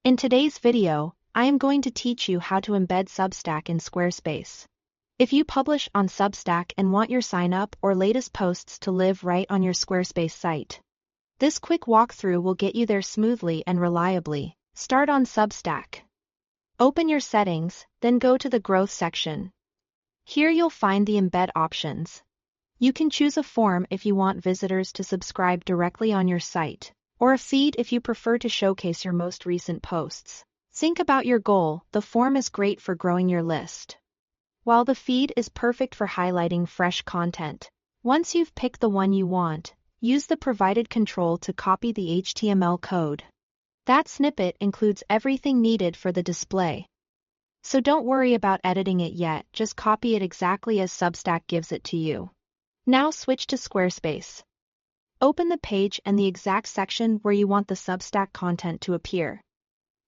In today's video, I am going to teach you how to embed Substack in Squarespace. If you publish on Substack and want your sign-up or latest posts to live right on your Squarespace site, this quick walkthrough will get you there smoothly and reliably. Start on Substack. Open your settings, then go to the Growth section. Here you'll find the embed options. You can choose a form if you want visitors to subscribe directly on your site, or a feed if you prefer to showcase your most recent posts. Think about your goal. The form is great for growing your list, while the feed is perfect for highlighting fresh content. Once you've picked the one you want, use the provided control to copy the HTML code. That snippet includes everything needed for the display. So don't worry about editing it yet, just copy it exactly as Substack gives it to you. Now switch to Squarespace. Open the page and the exact section where you want the Substack content to appear.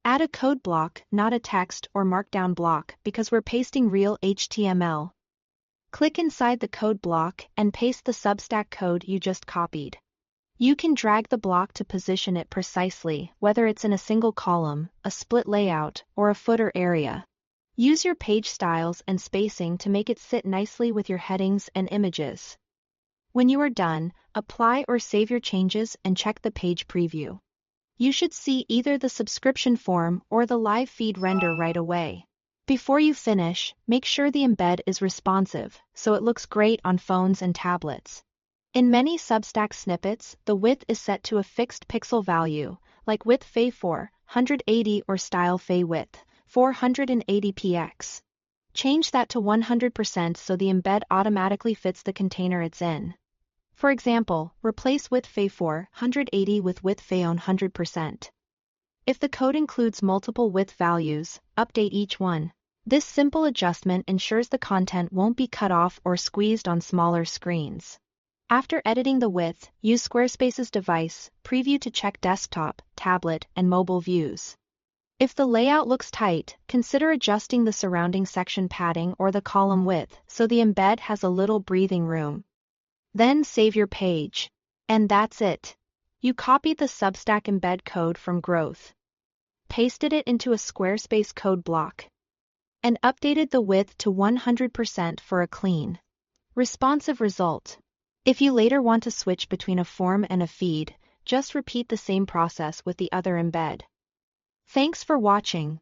Add a code block, not a text or markdown block, because we're pasting real HTML. Click inside the code block and paste the Substack code you just copied. You can drag the block to position it precisely, whether it's in a single column, a split layout, or a footer area. Use your page styles and spacing to make it sit nicely with your headings and images. When you are done, apply or save your changes and check the page preview. You should see either the subscription form or the live feed render right away. Before you finish, make sure the embed is responsive, so it looks great on phones and tablets. In many Substack snippets, the width is set to a fixed pixel value, like width Fay 480 or style Fay width 480 px. Change that to 100% so the embed automatically fits the container it's in. For example, replace width Fay 480 with width Fay 100%. If the code includes multiple width values, update each one. This simple adjustment ensures the content won't be cut off or squeezed on smaller screens. After editing the width, use Squarespace's device preview to check desktop, tablet, and mobile views. If the layout looks tight, consider adjusting the surrounding section padding or the column width so the embed has a little breathing room. Then save your page. And that's it. You copied the Substack embed code from Growth, pasted it into a Squarespace code block, and updated the width to 100% for a clean, responsive result. If you later want to switch between a form and a feed, just repeat the same process with the other embed. Thanks for watching.